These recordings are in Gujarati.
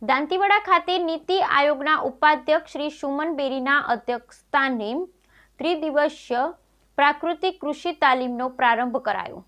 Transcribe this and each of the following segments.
દાંતીવાડા ખાતે નીતિ આયોગના ઉપાધ્યક્ષ શ્રી સુમન બેરીના અધ્યક્ષસ્થાને ત્રિદિવસીય પ્રાકૃતિક કૃષિ તાલીમનો પ્રારંભ કરાયો।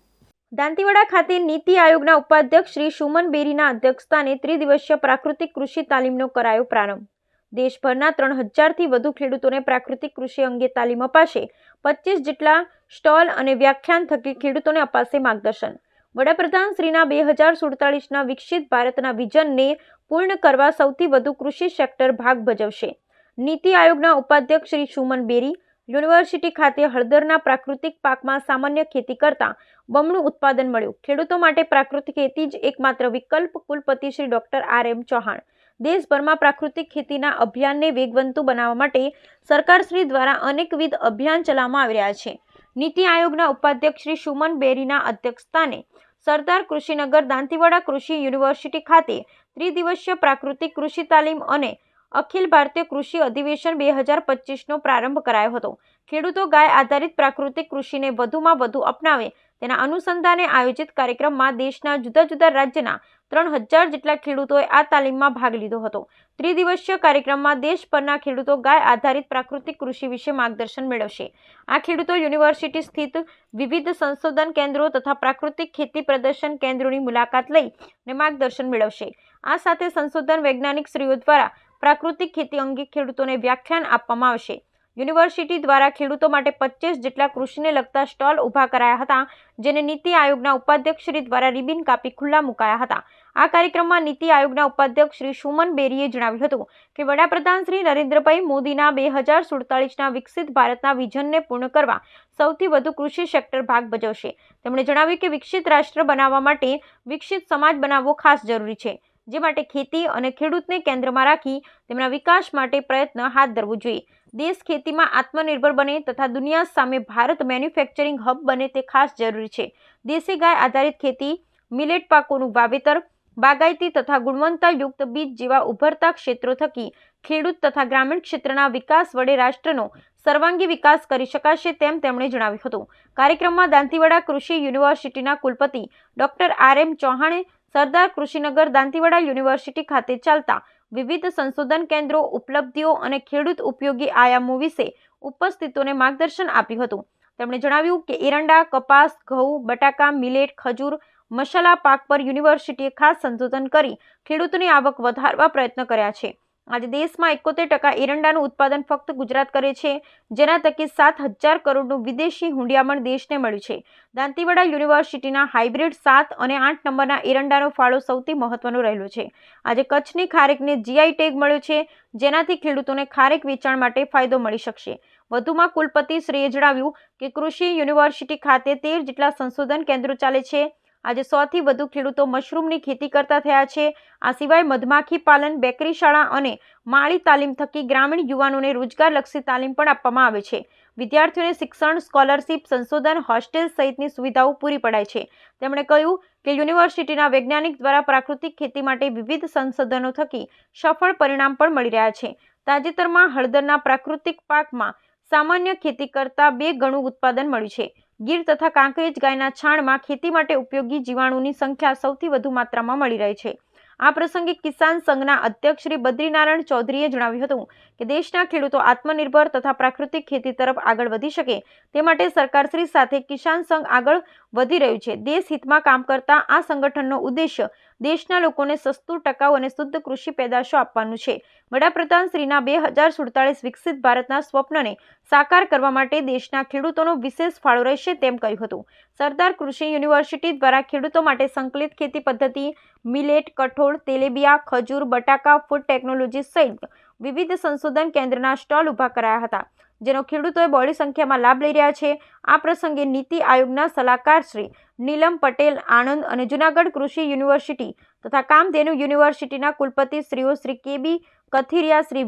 દાંતીવાડા ખાતે નીતિ આયોગના ઉપાધ્યક્ષ શ્રી સુમન બેરીના અધ્યક્ષસ્થાને ત્રિદિવસીય પ્રાકૃતિક કૃષિ તાલીમનો કરાયો પ્રારંભ। દેશભરના 3000થી વધુ ખેડૂતોને પ્રાકૃતિક કૃષિ અંગે તાલીમ અપાશે। 25 જેટલા સ્ટોલ અને વ્યાખ્યાન થકી ખેડૂતોને અપાશે માર્ગદર્શન। વડાપ્રધાન શ્રીના 2047ના વિકસિત ભારતના વિઝનને પૂર્ણ કરવા સૌથી વધુ કૃષિ સેક્ટર ભાગ ભજવશે। નીતિ આયોગના ઉપાધ્યક્ષ શ્રી સુમન બેરી યુનિવર્સિટી ખાતે હળદરના પ્રાકૃતિક પાકમાં સામાન્ય ખેતી કરતા બમણું ઉત્પાદન મળ્યું। ખેડૂતો માટે પ્રાકૃતિક ખેતી જ એકમાત્ર વિકલ્પ। કુલપતિ શ્રી ડોક્ટર આર.એમ. ચૌહાણ। દેશભરમાં પ્રાકૃતિક ખેતીના અભિયાનને વેગવંતુ બનાવવા માટે સરકારશ્રી દ્વારા અનેકવિધ અભિયાન ચલાવવામાં આવી રહ્યા છે। નીતિ આયોગના ઉપાધ્યક્ષ શ્રી સુમન બેરીના અધ્યક્ષસ્થાને સરદાર કૃષિનગર દાંતીવાડા કૃષિ યુનિવર્સિટી ખાતે ત્રિદિવસીય પ્રાકૃતિક કૃષિ તાલીમ અને અખિલ ભારતીય કૃષિ અધિવેશન 2025નો પ્રારંભ કરાયો હતો। ખેડૂતો ગાય આધારિત પ્રાકૃતિક કૃષિને વધુમાં વધુ અપનાવે તેના અનુસંધાને આયોજિત કાર્યક્રમમાં દેશના જુદા જુદા રાજ્યના 3000 જેટલા ખેડૂતોએ આ તાલીમમાં ભાગ લીધો હતો। ત્રિદિવસીય કાર્યક્રમમાં દેશભરના ખેડૂતો ગાય આધારિત પ્રાકૃતિક કૃષિ વિશે માર્ગદર્શન મેળવશે। આ ખેડૂતો યુનિવર્સિટી સ્થિત વિવિધ સંશોધન કેન્દ્રો તથા પ્રાકૃતિક ખેતી પ્રદર્શન કેન્દ્રોની મુલાકાત લઈને માર્ગદર્શન મેળવશે। આ સાથે સંશોધન વૈજ્ઞાનિકશ્રીઓ દ્વારા પ્રાકૃતિક ખેતી અંગે ખેડૂતોને વ્યાખ્યાન આપવામાં આવશે। યુનિવર્સિટી દ્વારા ખેડૂતો માટે 25 જેટલા કૃષિને લગતા સ્ટોલ ઊભા કરાયા હતા, જેને નીતિ આયોગના ઉપાધ્યક્ષ શ્રી દ્વારા રિબિન કાપી ખુલ્લા મુકાયા હતા। આ કાર્યક્રમમાં નીતિ આયોગના ઉપાધ્યક્ષ શ્રી સુમન બેરીએ જણાવ્યું હતું કે વડાપ્રધાન શ્રી નરેન્દ્રભાઈ મોદીના 2047ના વિકસિત ભારતના વિઝનને પૂર્ણ કરવા સૌથી વધુ કૃષિ સેક્ટર ભાગ ભજવશે। તેમણે જણાવ્યું કે વિકસિત રાષ્ટ્ર બનાવવા માટે વિકસિત સમાજ બનાવવો ખાસ જરૂરી છે, જે માટે ખેતી અને ખેડૂતને કેન્દ્રમાં રાખી તેમના વિકાસ માટે પ્રયત્ન હાથ ધરવો જોઈએ। દેશ ખેતીમાં આત્મનિર્ભર બને તથા દુનિયા સામે ભારત મેન્યુફેક્ચરિંગ હબ બને તે ખાસ જરૂરી છે। દેશી ગાય આધારિત ખેતી, મિલેટ પાકોનું વાવેતર, બાગાયતી તથા ગુણવત્તાયુક્ત બીજ જેવા ઉભરતા ક્ષેત્રો થકી ખેડૂત તથા ગ્રામીણ ક્ષેત્રના વિકાસ વડે રાષ્ટ્રનો સર્વાંગી વિકાસ કરી શકાશે તેમ તેમણે જણાવ્યું હતું। કાર્યક્રમમાં દાંતીવાડા કૃષિ યુનિવર્સિટીના કુલપતિ ડોક્ટર આર.એમ. ચૌહાણે સરદાર કૃષિનગર દાંતીવાડા યુનિવર્સિટી ખાતે ચાલતા વિવિધ સંશોધન કેન્દ્રો, ઉપલબ્ધિઓ અને ખેડૂત ઉપયોગી આયામો વિશે ઉપસ્થિતોને માર્ગદર્શન આપ્યું હતું। તેમણે જણાવ્યું કે એરંડા, કપાસ, ઘઉં, બટાકા, મિલેટ, ખજૂર, મસાલા પાક પર યુનિવર્સિટીએ ખાસ સંશોધન કરી ખેડૂતોની આવક વધારવા પ્રયત્ન કર્યા છે। આજે દેશમાં 71% એરંડાનું ઉત્પાદન ફક્ત ગુજરાત કરે છે, જેના થકી 7000 કરોડનું વિદેશી હુંડિયામણ દેશને મળ્યું છે। દાંતીવાડા યુનિવર્સિટીના હાઇબ્રિડ 7 અને 8 નંબરના એરંડાનો ફાળો સૌથી મહત્વનો રહેલો છે। આજે કચ્છની ખારેકને જીઆઈ ટેગ મળ્યો છે, જેનાથી ખેડૂતોને ખારેક વેચાણ માટે ફાયદો મળી શકશે। વધુમાં કુલપતિ શ્રીએ જણાવ્યું કે કૃષિ યુનિવર્સિટી ખાતે 13 જેટલા સંશોધન કેન્દ્રો ચાલે છે। આજે 100થી વધુ ખેડૂતો મશરૂમની ખેતી કરતા થયા છે। આ સિવાય મધમાખી પાલન, બેકરી શાળા અને માળી તાલીમ થકી ગ્રામીણ યુવાનોને રોજગારલક્ષી તાલીમ પણ આપવામાં આવે છે। વિદ્યાર્થીઓને શિક્ષણ, સ્કોલરશીપ, સંશોધન, હોસ્ટેલ સહિતની સુવિધાઓ પૂરી પડાય છે। તેમણે કહ્યું કે યુનિવર્સિટીના વૈજ્ઞાનિક દ્વારા પ્રાકૃતિક ખેતી માટે વિવિધ સંશોધનો થકી સફળ પરિણામ પણ મળી રહ્યા છે। તાજેતરમાં હળદરના પ્રાકૃતિક પાકમાં સામાન્ય ખેતી કરતાં 2 ગણું ઉત્પાદન મળ્યું છે। ગીર તથા કાંકરેજ ગાયના છાણમાં ખેતી માટે ઉપયોગી જીવાણુની સંખ્યા સૌથી વધુ માત્રામાં મળી રહી છે। આ પ્રસંગે કિસાન સંઘના અધ્યક્ષ શ્રી બદ્રીનારાયણ ચૌધરીએ જણાવ્યું હતું કે દેશના ખેડૂતો આત્મનિર્ભર તથા પ્રાકૃતિક ખેતી તરફ આગળ વધી શકે તે માટે સરકારશ્રી સાથે કિસાન સંઘ આગળ વધી રહ્યું છે। દેશ હિતમાં કામ કરતા આ સંગઠનનો ઉદ્દેશ્ય દેશના લોકોને સસ્તું, ટકાઉ અને શુદ્ધ કૃષિ પેદાશો આપવાનું છે। વડાપ્રધાન શ્રીના 2047 વિકસિત ભારતના સ્વપ્નને સાકાર કરવા માટે દેશના ખેડૂતોનો વિશેષ ફાળો રહેશે તેમ કહ્યું હતું। સરદાર કૃષિ યુનિવર્સિટી દ્વારા ખેડૂતો માટે સંકલિત ખેતી પદ્ધતિ, મિલેટ, કઠોળ, તેલીબિયા, ખજૂર, બટાકા, ફૂડ ટેકનોલોજી સહિત વિવિધ સંશોધન કેન્દ્રના સ્ટોલ ઊભા કરાયા હતા, જેનો ખેડૂતોએ બહોળી સંખ્યામાં લાભ લઈ રહ્યા છે। આ પ્રસંગે નીતિ આયોગના સલાહકાર શ્રી નીલમ પટેલ, આણંદ અને જૂનાગઢ કૃષિ યુનિવર્સિટી તથા કામધેનુ યુનિવર્સિટીના કુલપતિ શ્રીઓ શ્રી કે.બી. કથિરિયા, શ્રી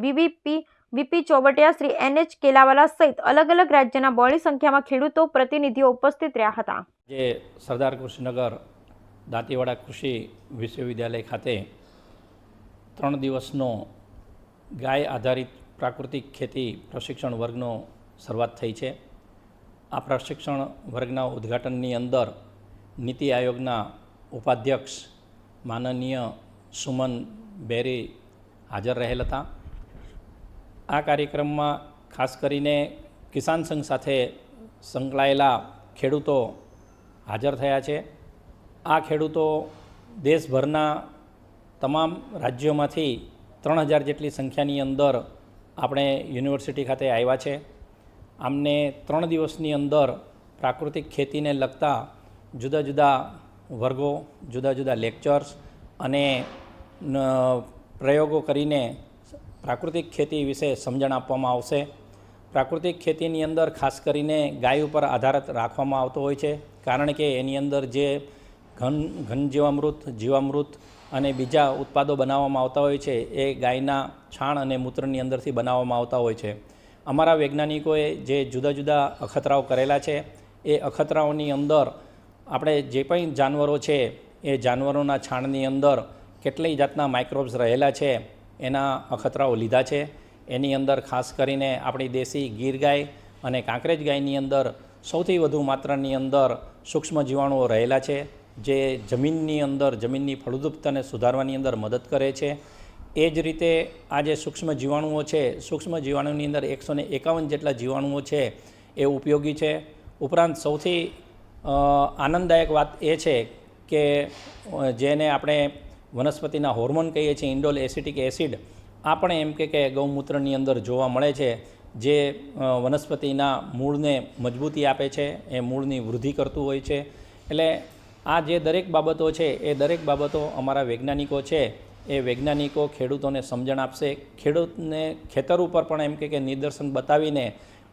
વીપી ચોવટિયા, શ્રી એન.એચ. કેલાવાલા સહિત અલગ અલગ રાજ્યના બહોળી સંખ્યામાં ખેડૂતો પ્રતિનિધિઓ ઉપસ્થિત રહ્યા હતા। જે સરદાર કૃષિનગર દાંતીવાડા કૃષિ વિશ્વવિદ્યાલય ખાતે 3 દિવસનો ગાય આધારિત પ્રાકૃતિક ખેતી પ્રશિક્ષણ વર્ગનો શરૂઆત થઈ છે। આ પ્રશિક્ષણ વર્ગના ઉદ્ઘાટનની અંદર નીતિ આયોગના ઉપાધ્યક્ષ માનનીય સુમન બેરી હાજર રહેલ હતા. આ કાર્યક્રમમાં ખાસ કરીને કિસાન સંઘ સાથે સંકળાયેલા ખેડૂતો હાજર થયા છે. આ ખેડૂતો દેશભરના તમામ રાજ્યોમાંથી 3000 જેટલી સંખ્યાની અંદર આપણે યુનિવર્સિટી ખાતે આવ્યા છે. આમને 3 દિવસની અંદર પ્રાકૃતિક ખેતીને લગતા જુદા જુદા વર્ગો, જુદા જુદા લેક્ચર્સ અને પ્રયોગો કરીને પ્રાકૃતિક ખેતી વિશે સમજણ આપવામાં આવશે. પ્રાકૃતિક ખેતીની અંદર ખાસ કરીને ગાય ઉપર આધાર રાખવામાં આવતો હોય છે, કારણ કે એની અંદર જે ઘન જીવામૃત અને બીજા ઉત્પાદો બનાવવામાં આવતા હોય છે એ ગાયના છાણ અને મૂત્રની અંદરથી બનાવવામાં આવતા હોય છે. અમારા વૈજ્ઞાનિકોએ જે જુદા જુદા અખતરાઓ કરેલા છે એ અખતરાઓની અંદર આપણે જે પણ જાનવરો છે એ જાનવરોના છાણની અંદર કેટલી જાતના માઇક્રોબ્સ રહેલા છે એના અખતરાઓ લીધા છે. એની અંદર ખાસ કરીને આપણી દેશી ગીર ગાય અને કાંકરેજ ગાયની અંદર સૌથી વધુ માત્રાની અંદર સૂક્ષ્મ જીવાણુઓ રહેલા છે, જે જમીનની ફળદ્રુપતાને સુધારવાની અંદર મદદ કરે છે. એ જ રીતે આ જે સૂક્ષ્મ જીવાણુઓ છે, સૂક્ષ્મ જીવાણુની અંદર 151 જેટલા જીવાણુઓ છે એ ઉપયોગી છે. ઉપરાંત સૌથી આનંદદાયક વાત એ છે કે જેને આપણે વનસ્પતિના હોર્મોન કહીએ છીએ, ઇન્ડોલ એસિટિક એસિડ, આ પણ એમ કે ગૌમૂત્રની અંદર જોવા મળે છે, જે વનસ્પતિના મૂળને મજબૂતી આપે છે, એ મૂળની વૃદ્ધિ કરતું હોય છે. એટલે આ જે દરેક બાબતો છે એ દરેક બાબતો અમારા વૈજ્ઞાનિકો છે એ વૈજ્ઞાનિકો ખેડૂતોને સમજણ આપશે. ખેડૂતને ખેતર ઉપર પણ એમ કે નિદર્શન બતાવીને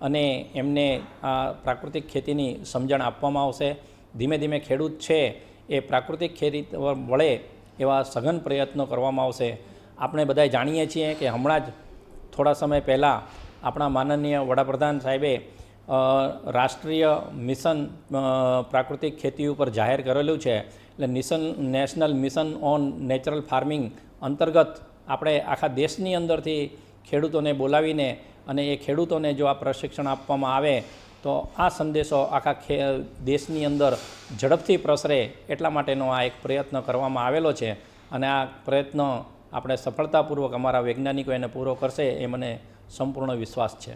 અને એમને આ પ્રાકૃતિક ખેતીની સમજણ આપવામાં આવશે. ધીમે ધીમે ખેડૂત છે એ પ્રાકૃતિક ખેતી વળે એવા સઘન પ્રયત્નો કરવામાં આવશે. આપણે બધા જાણીએ છીએ કે હમણાં જ થોડા સમય પહેલાં આપણા માનનીય વડાપ્રધાન સાહેબે રાષ્ટ્રીય મિશન પ્રાકૃતિક ખેતી ઉપર જાહેર કરેલું છે. એટલે national mission on natural farming અંતર્ગત આપણે આખા દેશની અંદરથી ખેડૂતોને બોલાવીને અને એ ખેડૂતોને જો આ પ્રશિક્ષણ આપવામાં આવે તો આ સંદેશો આખા દેશની અંદર ઝડપથી પ્રસરે એટલા માટેનો આ એક પ્રયત્ન કરવામાં આવેલો છે. અને આ પ્રયત્ન આપણે સફળતાપૂર્વક અમારા વૈજ્ઞાનિકો એને પૂરો કરશે એ મને સંપૂર્ણ વિશ્વાસ છે.